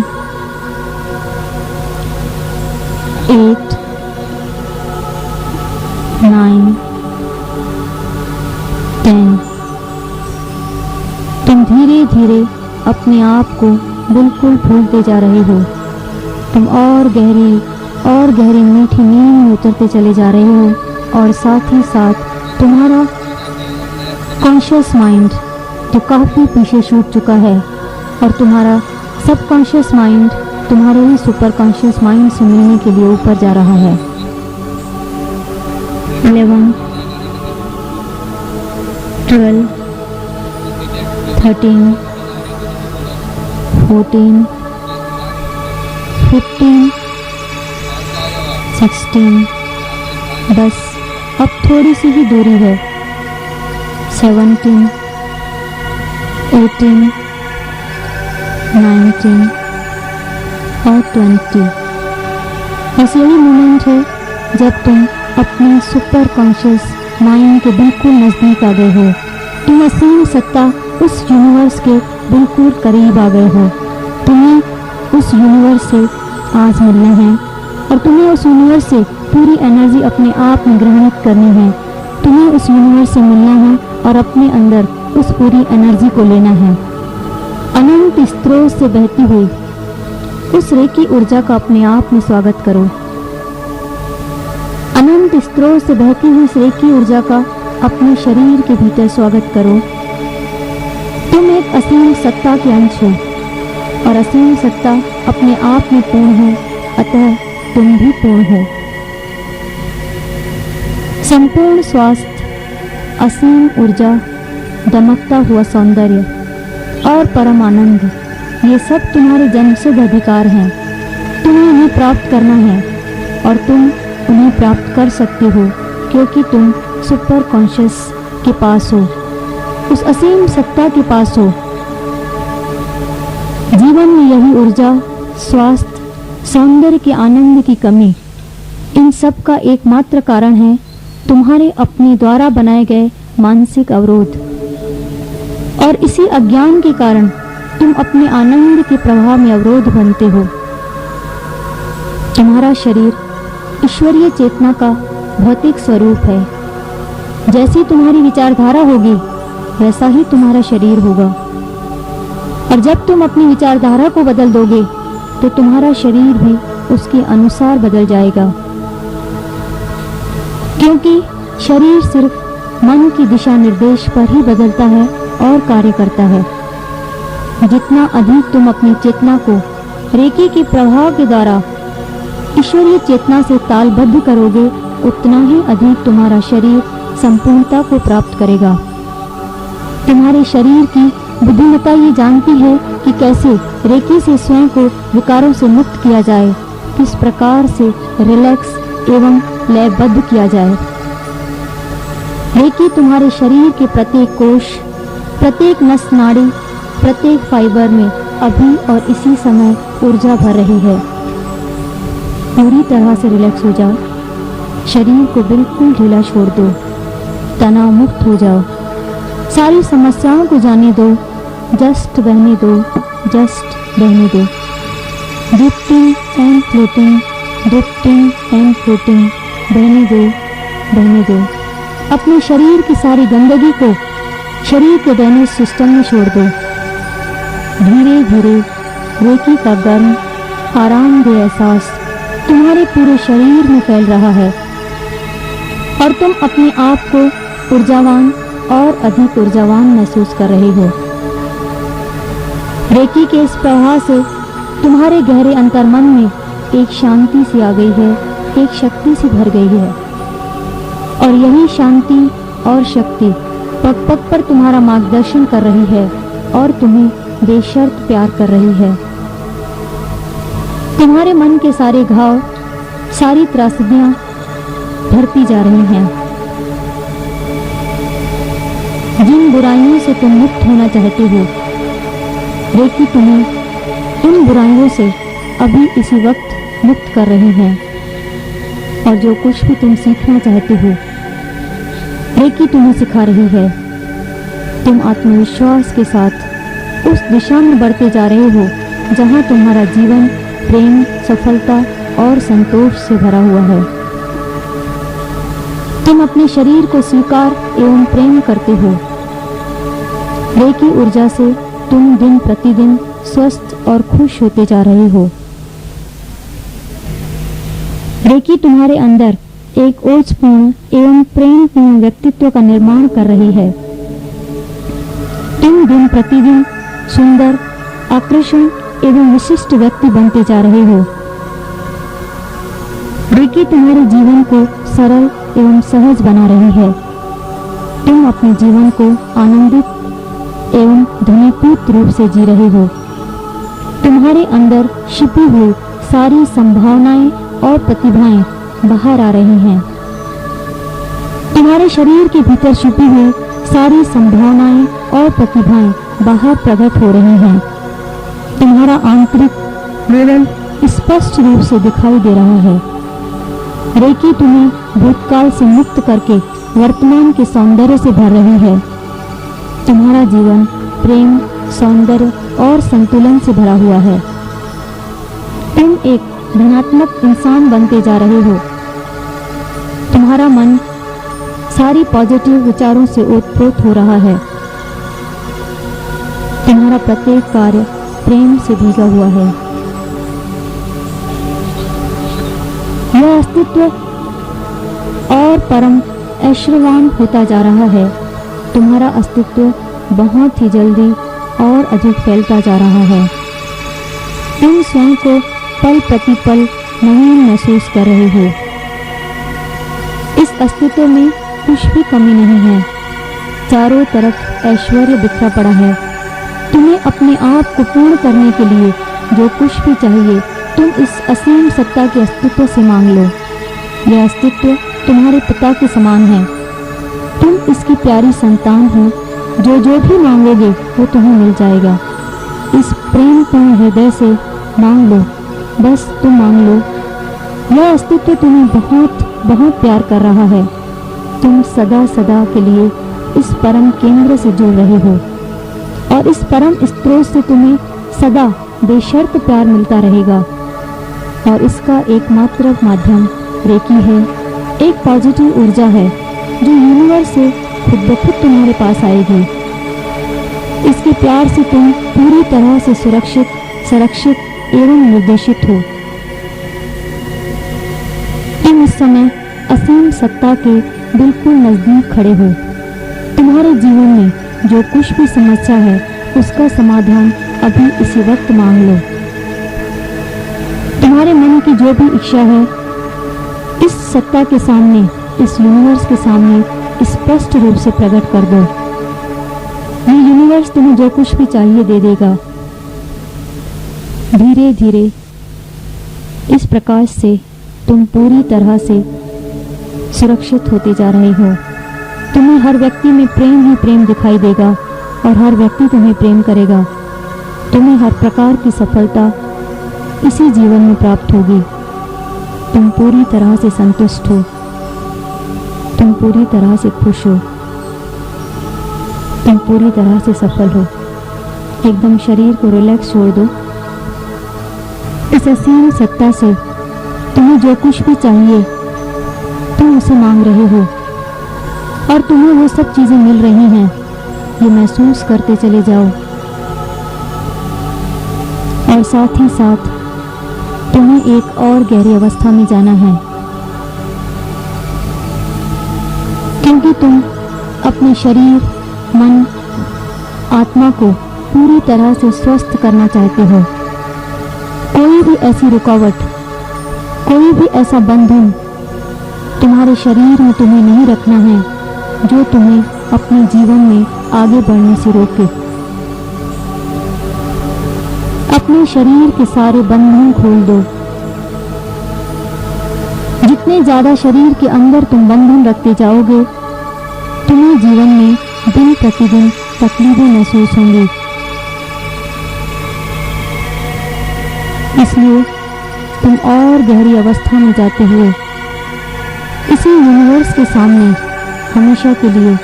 8 9 10 तुम धीरे धीरे अपने आप को बिल्कुल भूलते जा रहे हो। तुम और गहरी मीठी नींद में उतरते चले जा रहे हो और साथ ही साथ तुम्हारा कॉन्शियस माइंड जो काफी पीछे छूट चुका है और तुम्हारा सबकॉन्शियस माइंड तुम्हारे ही सुपर कॉन्शियस माइंड से मिलने के लिए ऊपर जा रहा है। 11 12 13 14 15 16 बस अब थोड़ी सी ही दूरी है। 17 18 19 और 20 बस यही मोमेंट है जब तुम अपने सुपर कॉन्शियस माइंड के बिल्कुल नज़दीक आ गए हो। तुम असीम सत्ता उस यूनिवर्स के बिल्कुल करीब आ गए हो। तुम्हें उस यूनिवर्स से आज मिलना है और तुम्हें उस यूनिवर्स से पूरी एनर्जी अपने आप में ग्रहणित करनी है। तुम्हें उस यूनिवर्स से मिलना है और अपने अंदर उस पूरी एनर्जी को लेना है। अनंत स्रोत से बहती हुई उस रेकी ऊर्जा का अपने आप में स्वागत करो। अनंत स्रोत से बहती हुई इस रेकी ऊर्जा का अपने शरीर के भीतर स्वागत करो। तुम एक असीम सत्ता के अंश हो और असीम सत्ता अपने आप में पूर्ण है, अतः तुम भी पूर्ण हो। संपूर्ण स्वास्थ्य, असीम ऊर्जा, दमकता हुआ सौंदर्य और परम आनंद, ये सब तुम्हारे जन्मसिद्ध अधिकार हैं। तुम्हें उन्हें प्राप्त करना है और तुम उन्हें प्राप्त कर सकते हो क्योंकि तुम सुपर कॉन्शियस के पास हो। उस असीम सत्ता के पास हो। जीवन में यही ऊर्जा, स्वास्थ्य, सौंदर्य के आनंद की कमी, इन सब का एकमात्र कारण है तुम्हारे अपने द्वारा बनाए गए मानसिक अवरोध। और इसी अज्ञान के कारण तुम अपने आनंद के प्रवाह में अवरोध बनते हो। तुम्हारा शरीर ईश्वरीय चेतना का भौतिक स्वरूप है। जैसी तुम्हारी विचारधारा होगी वैसा ही तुम्हारा शरीर होगा। और जब तुम अपनी विचारधारा को बदल दोगे तो तुम्हारा शरीर भी उसके अनुसार बदल जाएगा, क्योंकि शरीर सिर्फ मन की दिशा निर्देश पर ही बदलता है और कार्य करता है। जितना अधिक तुम अपनी चेतना को रेकी के प्रभाव के द्वारा ईश्वरीय चेतना से तालबद्ध करोगे, उतना ही अधिक तुम्हारा शरीर संपूर्णता को प्राप्त करेगा। तुम्हारे शरीर की बुद्धिमत्ता ये जानती है कि कैसे रेकी से स्वयं को विकारों से मुक्त किया जाए, किस प्रकार से रिलैक्स एवं लयबद्ध किया जाए। रेकी तुम्हारे शरीर के प्रत्येक कोश, प्रत्येक नस नाड़ी, प्रत्येक फाइबर में अभी और इसी समय ऊर्जा भर रही है। पूरी तरह से रिलैक्स हो जाओ, शरीर को बिल्कुल ढीला छोड़ दो, तनाव मुक्त हो जाओ, सारी समस्याओं को जाने दो, जस्ट बहने दो, जस्ट बहने दो। Drifting and floating, drifting and floating, बहने दो, बहने दो। अपने शरीर की सारी गंदगी को शरीर के ड्रेनेज सिस्टम में छोड़ दो। धीरे धीरे रेकी का गर्म आरामदेह एहसास तुम्हारे पूरे शरीर में फैल रहा है और तुम अपने आप को ऊर्जावान और अधिक ऊर्जावान महसूस कर रहे हो। रेकी के इस प्रवाह से तुम्हारे गहरे अंतर्मन में एक शांति सी आ गई है, एक शक्ति सी भर गई है। और यही शांति और शक्ति पग पग पर तुम्हारा मार्गदर्शन कर रही है और तुम्हें बेशर्त प्यार कर रही है। तुम्हारे मन के सारे घाव, सारी त्रासदियां भरती जा रही हैं। जिन बुराइयों से तुम मुक्त होना चाहते हो, रेकी तुम्हें इन बुराइयों से अभी इसी वक्त मुक्त कर रही हैं। और जो कुछ भी तुम सीखना चाहते हो, रेकी तुम्हें सिखा रही है। तुम आत्मविश्वास के साथ उस दिशा में बढ़ते जा रहे हो जहां तुम्हारा जीवन प्रेम, सफलता और संतोष से भरा हुआ है। तुम अपने शरीर को स्वीकार एवं प्रेम करते हो। रेकी ऊर्जा से तुम दिन प्रतिदिन स्वस्थ और खुश होते जा रहे हो। रेकी तुम्हारे अंदर एक ओजपूर्ण एवं प्रेमपूर्ण व्यक्तित्व का निर्माण कर रही है। तुम दिन प्रतिदिन सुंदर, आकर्षण एवं विशिष्ट व्यक्ति बनते जा रहे हो। रेकी तुम्हारे जीवन को सरल एवं सहज बना रही है। तुम अपने जीवन को आनंदित एवं धनीपूत रूप से जी रहे हो। तुम्हारे अंदर छिपी हुई सारी संभावनाएं और प्रतिभाएं बाहर आ रही हैं। तुम्हारे शरीर के भीतर छिपी हुई सारी संभावनाएं और प्रतिभाएं बाहर प्रकट हो रही हैं। तुम्हारा आंतरिक लेवल स्पष्ट रूप से दिखाई दे रहा है। रेकी तुम्हें भूतकाल से मुक्त करके वर्तमान के सौंदर्य से भर रही है। तुम्हारा जीवन प्रेम, सौंदर्य और संतुलन से भरा हुआ है। तुम एक धनात्मक इंसान बनते जा रहे हो। तुम्हारा मन सारी पॉजिटिव विचारों से ओतप्रोत हो रहा है। तुम्हारा प्रत्येक कार्य प्रेम से भीगा हुआ है। यह अस्तित्व और परम ऐश्वर्यवान होता जा रहा है। तुम्हारा अस्तित्व बहुत ही जल्दी और अधिक फैलता जा रहा है। तुम स्वयं को पल प्रतिपल नवीन महसूस कर रहे हो। इस अस्तित्व में कुछ भी कमी नहीं है। चारों तरफ ऐश्वर्य बिखरा पड़ा है। तुम्हें अपने आप को पूर्ण करने के लिए जो कुछ भी चाहिए, तुम इस असीम सत्ता के अस्तित्व से मांग लो। यह अस्तित्व तुम्हारे पिता के समान है। तुम इसकी प्यारी संतान हो जो जो भी मांगोगे वो तुम्हें मिल जाएगा। इस प्रेम पूर्ण हृदय से मांग लो, बस तुम मांग लो। यह अस्तित्व तुम्हें बहुत बहुत प्यार कर रहा है। तुम सदा सदा के लिए इस परम केंद्र से जुड़ रहे हो और इस परम स्रोत से तुम्हें सदा बेशर्त प्यार मिलता रहेगा। और इसका एकमात्र माध्यम रेकी है, एक पॉजिटिव ऊर्जा है जो यूनिवर्स से खुद ब खुद तुम्हारे पास आएगी। इसके प्यार से तुम पूरी तरह से सुरक्षित, संरक्षित एवं निर्देशित हो। तुम इस समय असीम सत्ता के बिल्कुल नजदीक खड़े हो। तुम्हारे जीवन में जो कुछ भी समस्या है उसका समाधान अभी इसी वक्त मांग लो। तुम्हारे मन की जो भी इच्छा है इस सत्ता के सामने, इस यूनिवर्स के सामने स्पष्ट रूप से प्रकट कर दो। ये यूनिवर्स तुम्हें जो कुछ भी चाहिए दे देगा। धीरे धीरे इस प्रकाश से तुम पूरी तरह से सुरक्षित होते जा रहे हो। तुम्हें हर व्यक्ति में प्रेम ही प्रेम दिखाई देगा और हर व्यक्ति तुम्हें प्रेम करेगा। तुम्हें हर प्रकार की सफलता इसी जीवन में प्राप्त होगी। तुम पूरी तरह से संतुष्ट हो, तुम पूरी तरह से खुश हो, तुम पूरी तरह से सफल हो। एकदम शरीर को रिलैक्स छोड़ दो। इस असीम सत्ता से तुम्हें जो कुछ भी चाहिए तुम उसे मांग रहे हो और तुम्हें वो सब चीजें मिल रही हैं। ये महसूस करते चले जाओ और साथ ही साथ तुम्हें एक और गहरी अवस्था में जाना है, क्योंकि तुम अपने शरीर, मन, आत्मा को पूरी तरह से स्वस्थ करना चाहते हो। कोई भी ऐसी रुकावट, कोई भी ऐसा बंधन तुम्हारे शरीर में तुम्हें नहीं रखना है जो तुम्हें अपने जीवन में आगे बढ़ने से रोके। अपने शरीर के सारे बंधन खोल दो। जितने ज्यादा शरीर के अंदर तुम बंधन रखते जाओगे तुम्हें जीवन में दिन प्रतिदिन तकलीफें महसूस होंगी। इसलिए तुम और गहरी अवस्था में जाते हुए इसी यूनिवर्स के सामने हमेशा के लिए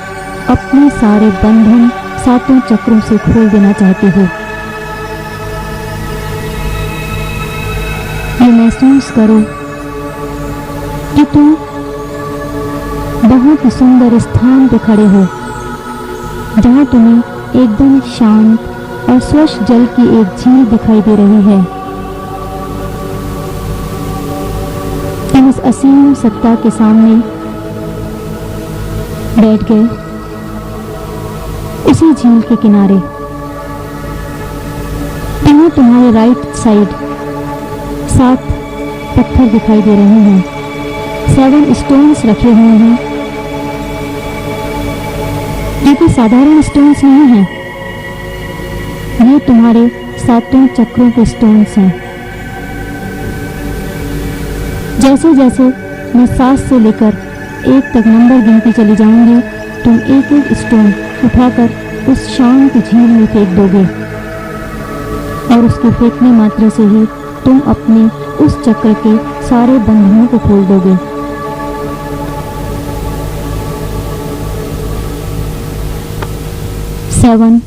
अपने सारे बंधन सातों चक्रों से खोल देना चाहते हो। ये महसूस करो कि तुम बहुत ही सुंदर स्थान पर खड़े हो जहां तुम्हें एकदम शांत और स्वच्छ जल की एक झील दिखाई दे रही है। तुम इस असीम सत्ता के सामने बैठ गए उसी झील के किनारे। तुम्हें तुम्हारे राइट साइड 7 पत्थर दिखाई दे रहे हैं। 7 स्टोन्स रखे हुए हैं। ये कोई साधारण स्टोन्स नहीं हैं, ये तुम्हारे सातों चक्रों के स्टोन्स हैं। जैसे जैसे मैं 7 से लेकर 1 तक नंबर गिनती चली जाऊंगी तुम एक एक स्टोन उठाकर उस शांत झील में फेंक दोगे और उसके फेंकने मात्र से ही तुम अपने उस चक्र के सारे बंधनों को खोल दोगे। सेवन,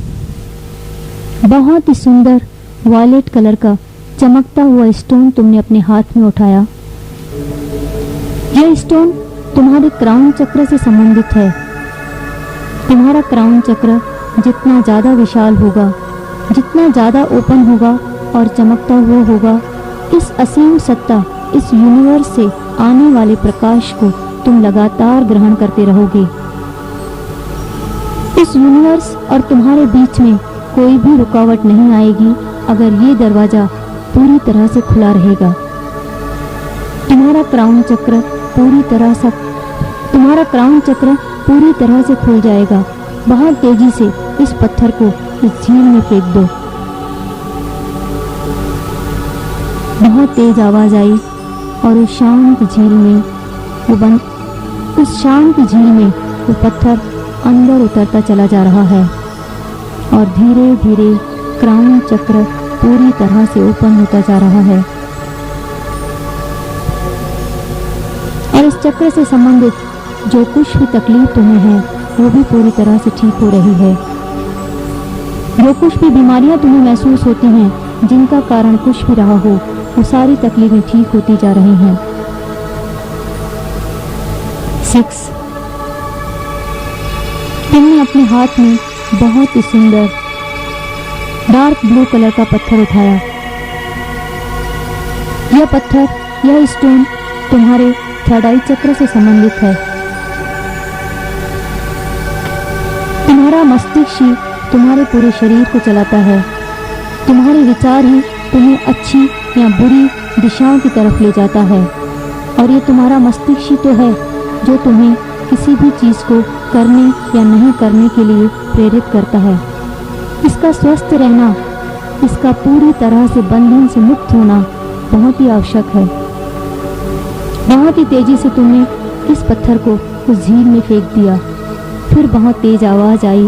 बहुत ही सुंदर वायलेट कलर का चमकता हुआ स्टोन तुमने अपने हाथ में उठाया। यह स्टोन तुम्हारे क्राउन चक्र से संबंधित है। तुम्हारा क्राउन चक्र जितना ज्यादा विशाल होगा, जितना ज्यादा ओपन होगा और चमकता हुआ होगा, इस असीम सत्ता, इस यूनिवर्स से आने वाले प्रकाश को तुम लगातार ग्रहण करते रहोगे। इस यूनिवर्स और तुम्हारे बीच में कोई भी रुकावट नहीं आएगी अगर ये दरवाजा पूरी तरह से खुला रहेगा। तुम्हारा क्राउन चक्र पूरी तरह से खुल जाएगा। बहुत तेजी से इस पत्थर को इस झील में फेंक दो। बहुत तेज आवाज आई और उस शांत झील में वो पत्थर अंदर उतरता चला जा रहा है और धीरे धीरे क्राउन चक्र पूरी तरह से ओपन होता जा रहा है और इस चक्र से संबंधित जो कुछ भी तकलीफ तुम्हें है वो भी पूरी तरह से ठीक हो रही है। जो कुछ भी बीमारियां तुम्हें महसूस होती हैं, जिनका कारण कुछ भी रहा हो, वो सारी तकलीफें ठीक होती जा रही हैं। 6 तुमने अपने हाथ में बहुत ही सुंदर डार्क ब्लू कलर का पत्थर उठाया। यह पत्थर, यह स्टोन तुम्हारे थर्ड आई चक्र से संबंधित है। तुम्हारा मस्तिष्क ही तुम्हारे पूरे शरीर को चलाता है। तुम्हारे विचार ही तुम्हें अच्छी या बुरी दिशाओं की तरफ ले जाता है और ये तुम्हारा मस्तिष्क ही तो है जो तुम्हें किसी भी चीज़ को करने या नहीं करने के लिए प्रेरित करता है। इसका स्वस्थ रहना, इसका पूरी तरह से बंधन से मुक्त होना बहुत ही आवश्यक है। बहुत ही तेजी से तुमने इस पत्थर को उस झील में फेंक दिया। फिर बहुत तेज आवाज आई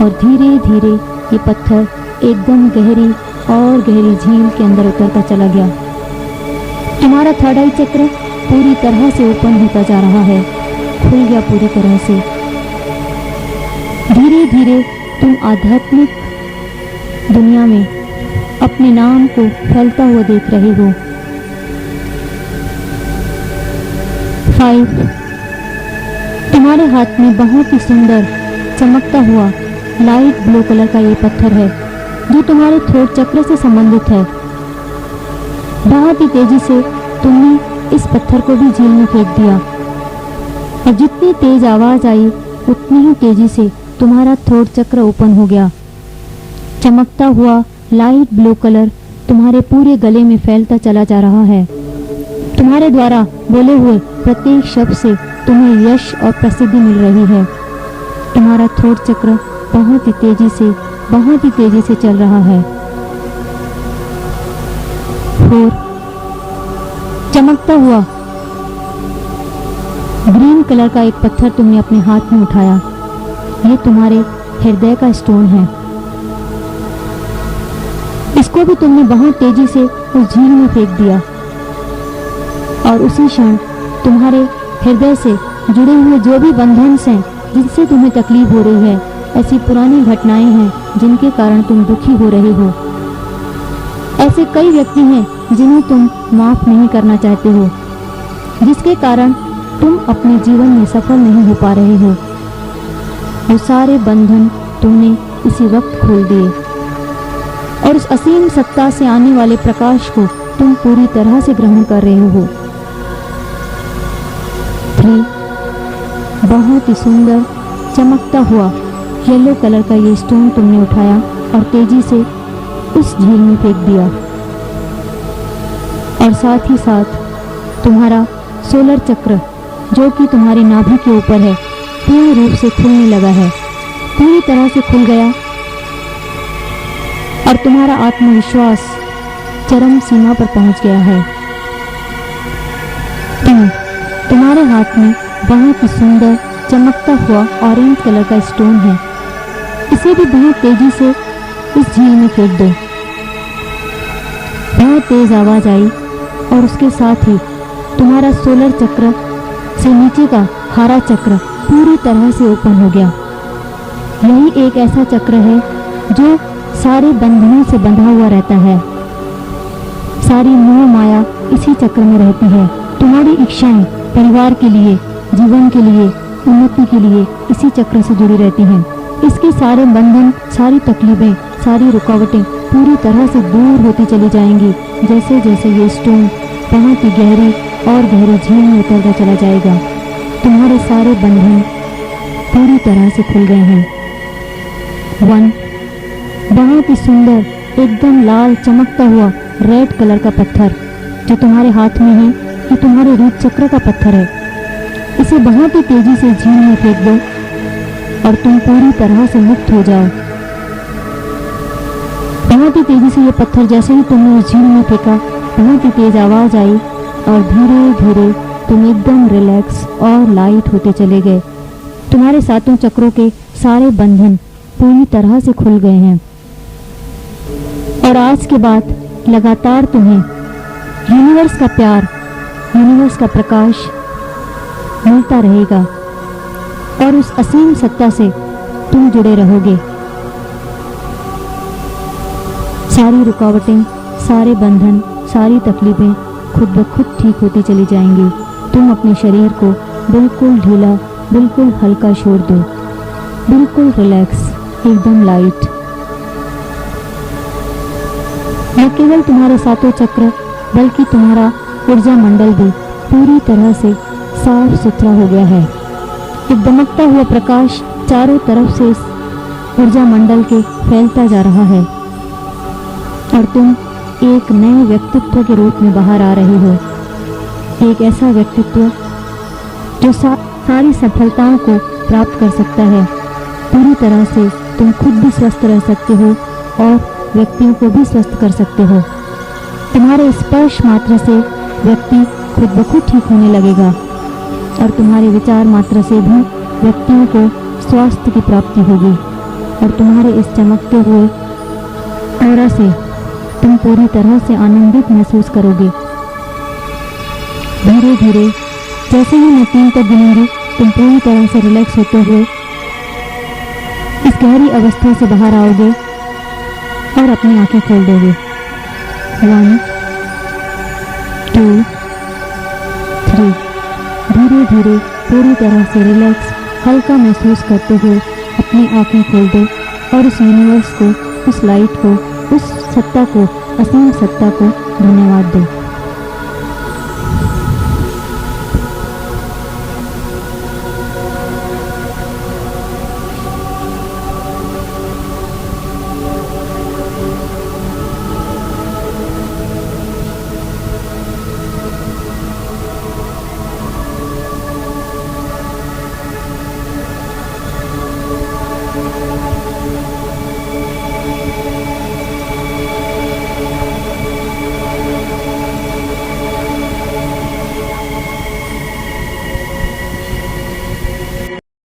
और धीरे धीरे ये पत्थर एकदम गहरी और गहरी झील के अंदर उतरता चला गया। तुम्हारा थर्ड आई चक्र पूरी तरह से ओपन होता जा रहा है, खुल गया पूरी तरह से। धीरे धीरे तुम आध्यात्मिक दुनिया में अपने नाम को फैलता हुआ देख रहे हो। 5 तुम्हारे हाथ में बहुत ही सुंदर चमकता हुआ लाइट ब्लू कलर का ये पत्थर है जो तुम्हारे थ्रोट चक्र से संबंधित है। बहुत ही तेजी से तुमने इस पत्थर को भी झील में फेंक दिया और जितनी तेज आवाज आई उतनी ही तेजी से तुम्हारा थ्रोट चक्र ओपन हो गया। चमकता हुआ लाइट ब्लू कलर तुम्हारे पूरे गले में फैलता चला जा रहा है। तुम्हारे द्वारा बोले हुए प्रत्येक शब्द से तुम्हें यश और प्रसिद्धि मिल रही है। तुम्हारा थ्रोट चक्र बहुत ही तेजी से चल रहा है। 4 चमकता हुआ ग्रीन कलर का एक पत्थर तुमने अपने हाथ में उठाया। ये तुम्हारे हृदय का स्टोन है। इसको भी तुमने बहुत तेजी से उस झील में फेंक दिया और उसी क्षण तुम्हारे हृदय से जुड़े हुए जो भी बंधन हैं जिनसे तुम्हें तकलीफ हो रही है, ऐसी पुरानी घटनाएं हैं जिनके कारण तुम दुखी हो रहे हो, ऐसे कई व्यक्ति हैं जिन्हें तुम माफ नहीं करना चाहते हो, जिसके कारण तुम अपने जीवन में सफल नहीं हो पा रहे हो, वो सारे बंधन तुमने इसी वक्त खोल दिए और उस असीम सत्ता से आने वाले प्रकाश को तुम पूरी तरह से ग्रहण कर रहे हो। 3 बहुत ही सुंदर चमकता हुआ येलो कलर का ये स्टोन तुमने उठाया और तेजी से उस झील में फेंक दिया और साथ ही साथ तुम्हारा सोलर चक्र जो कि तुम्हारी नाभि के ऊपर है पूर्ण रूप से खुलने लगा है, पूरी तरह से खुल गया और तुम्हारा आत्मविश्वास चरम सीमा पर पहुंच गया है। तुम्हारे हाथ में बहुत ही सुंदर चमकता हुआ ऑरेंज कलर का स्टोन है। इसे भी बहुत तेजी से इस झील में फेंक दो। बहुत तेज आवाज आई और उसके साथ ही तुम्हारा सोलर चक्र से नीचे का हरा चक्र पूरी तरह से ओपन हो गया। यही एक ऐसा चक्र है जो सारे बंधनों से बंधा हुआ रहता है। सारी मोह माया इसी चक्र में रहती है। तुम्हारी इच्छाएं परिवार के लिए, जीवन के लिए, उन्नति के लिए इसी चक्र से जुड़ी रहती हैं। इसके सारे बंधन, सारी तकलीफें, सारी रुकावटें पूरी तरह से दूर होती चली जाएंगी जैसे जैसे ये स्टोन बहुत ही गहरी और गहरी झील में उतरता चला जाएगा। तुम्हारे सारे बंधन पूरी तरह से खुल गए हैं। 1 बहुत ही सुंदर एकदम लाल चमकता हुआ रेड कलर का पत्थर जो तुम्हारे हाथ में है, ये तुम्हारे रूट चक्र का पत्थर है। इसे बहुत ही तेजी से झील में फेंक दो और तुम पूरी तरह से मुक्त हो जाओ। बहुत ही तेजी से ये पत्थर जैसे ही तुमने उस झील में फेंका, बहुत ही तेज आवाज आई और धीरे धीरे तुम एकदम रिलैक्स और लाइट होते चले गए। तुम्हारे सातों चक्रों के सारे बंधन पूरी तरह से खुल गए हैं और आज के बाद लगातार तुम्हें यूनिवर्स का प्यार, यूनिवर्स का प्रकाश मिलता रहेगा और उस असीम सत्ता से तुम जुड़े रहोगे। सारी रुकावटें, सारे बंधन, सारी तकलीफें खुद ब खुद ठीक होती चली जाएंगी। तुम अपने शरीर को बिल्कुल ढीला, बिल्कुल हल्का छोड़ दो, बिल्कुल रिलैक्स, एकदम लाइट। न केवल तुम्हारे सातों चक्र बल्कि तुम्हारा ऊर्जा मंडल भी पूरी तरह से साफ सुथरा हो गया है। एक दमकता हुआ प्रकाश चारों तरफ से इस ऊर्जा मंडल के फैलता जा रहा है और तुम एक नए व्यक्तित्व के रूप में बाहर आ रहे हो। एक ऐसा व्यक्तित्व जो सारी सफलताओं को प्राप्त कर सकता है। पूरी तरह से तुम खुद भी स्वस्थ रह सकते हो और व्यक्तियों को भी स्वस्थ कर सकते हो। तुम्हारे स्पर्श मात्र से व्यक्ति खुद ब खुद ठीक होने लगेगा और तुम्हारे विचार मात्र से भी व्यक्तियों को स्वास्थ्य की प्राप्ति होगी और तुम्हारे इस चमकते हुए ऑरा से तुम पूरी तरह से आनंदित महसूस करोगे। धीरे धीरे जैसे ही मैं 3 तक गिनूंगी, तुम पूरी तरह से रिलैक्स होते हुए इस गहरी अवस्था से बाहर आओगे और अपनी आंखें खोल दोगे। 1 2 3। धीरे धीरे पूरी तरह से रिलैक्स, हल्का महसूस करते हुए अपनी आंखें खोल दो और उस यूनिवर्स को, उस लाइट को, उस सत्ता को, असीम सत्ता को धन्यवाद दो।